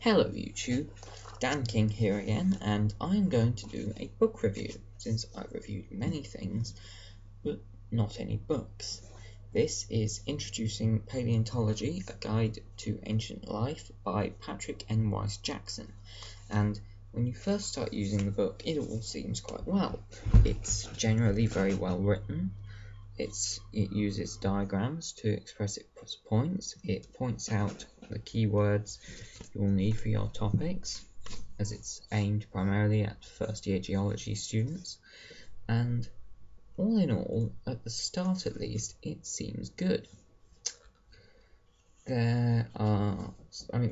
Hello YouTube, Dan King here again, and I'm going to do a book review, since I've reviewed many things, but not any books. This is Introducing Palaeontology, a Guide to Ancient Life by Patrick N. Wyse Jackson, and when you first start using the book, it all seems quite well. It's generally very well written. It uses diagrams to express its points. It points out the keywords you will need for your topics, as it's aimed primarily at first-year geology students. And all in all, at the start at least, it seems good. The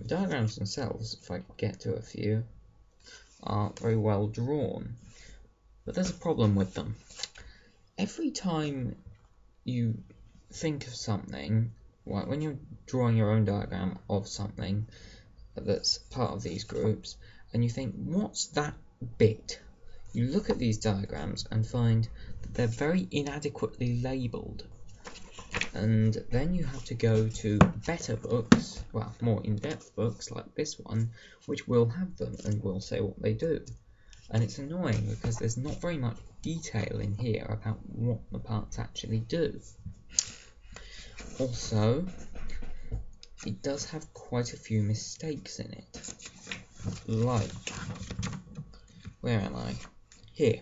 diagrams themselves, if I get to a few, are very well drawn, but there's a problem with them. Every time you think of something, when you're drawing your own diagram of something that's part of these groups, and you think, what's that bit? You look at these diagrams and find that they're very inadequately labelled. And then you have to go to better books, well, more in-depth books like this one, which will have them and will say what they do. And it's annoying because there's not very much detail in here about what the parts actually do. Also, it does have quite a few mistakes in it. Like, where am I? Here,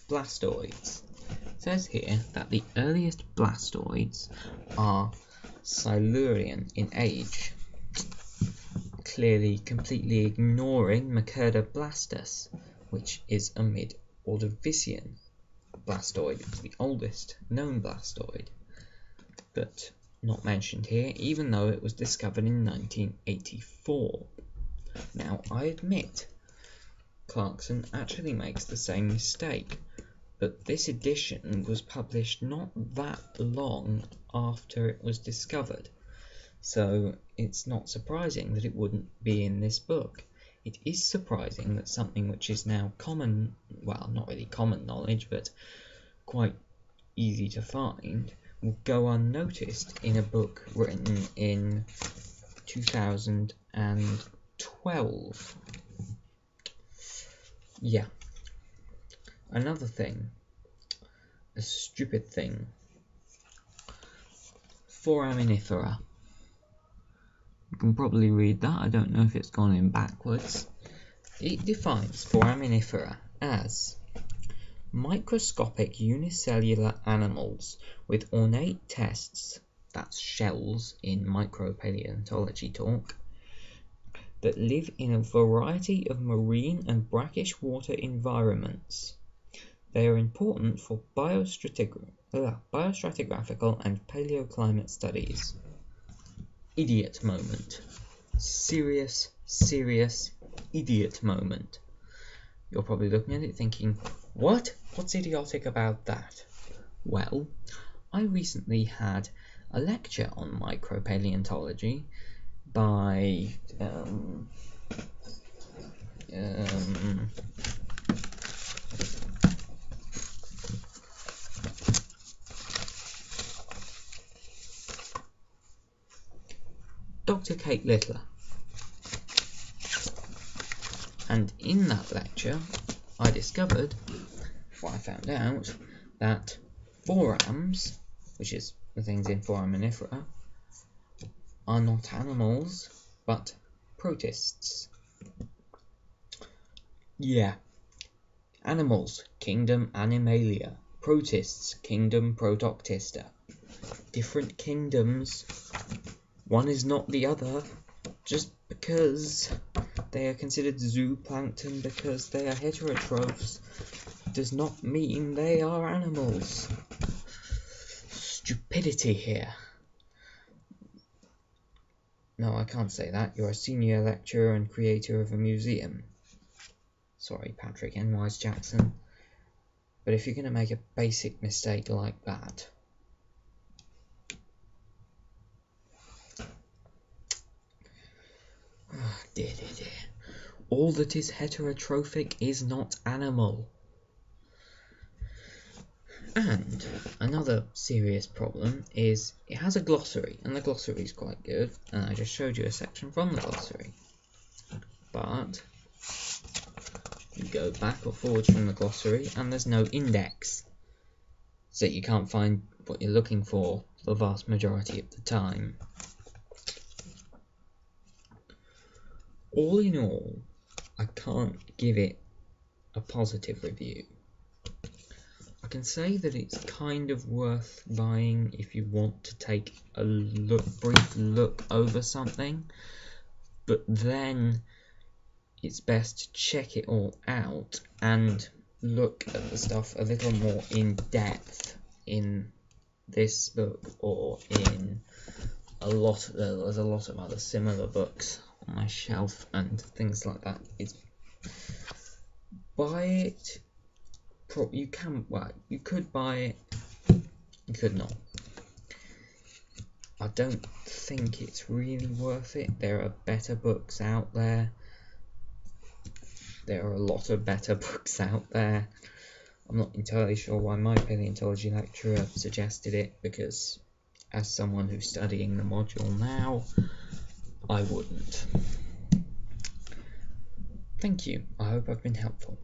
blastoids. It says here that the earliest blastoids are Silurian in age, clearly completely ignoring Macerdoblastus, which is a mid-Ordovician blastoid, the oldest known blastoid, but not mentioned here, even though it was discovered in 1984. Now, I admit, Clarkson actually makes the same mistake, but this edition was published not that long after it was discovered, so it's not surprising that it wouldn't be in this book. It is surprising that something which is now common, well, not really common knowledge, but quite easy to find, will go unnoticed in a book written in 2012. Yeah. Another thing, a stupid thing, foraminifera. You can probably read that, I don't know if it's gone in backwards. It defines foraminifera as microscopic unicellular animals with ornate tests, that's shells in micropaleontology talk, that live in a variety of marine and brackish water environments. They are important for biostratigraphical and paleoclimate studies. Idiot moment. Serious idiot moment. You're probably looking at it thinking, what? What's idiotic about that? Well, I recently had a lecture on micropaleontology by Dr. Kate Littler. And in that lecture, I found out that forams, which is the things in foraminifera, are not animals, but protists. Yeah. Animals, kingdom Animalia. Protists, kingdom Protoctista. Different kingdoms. One is not the other, just because they are considered zooplankton because they are heterotrophs does not mean they are animals. Stupidity here. No, I can't say that. You're a senior lecturer and creator of a museum. Sorry, Patrick N. Wyse Jackson. But if you're going to make a basic mistake like that, dear. All that is heterotrophic is not animal. And another serious problem is it has a glossary, and the glossary is quite good, and I just showed you a section from the glossary. but you go back or forwards from the glossary and there's no index, so you can't find what you're looking for the vast majority of the time. All in all, I can't give it a positive review. I can say that it's kind of worth buying if you want to take a brief look over something, but then it's best to check it all out and look at the stuff a little more in depth in this book or in there's a lot of other similar books on my shelf and things like that. Buy it. You could buy it, you could not. I don't think it's really worth it. There are better books out there. There are a lot of better books out there. I'm not entirely sure why my paleontology lecturer suggested it, because as someone who's studying the module now, I wouldn't. Thank you. I hope I've been helpful.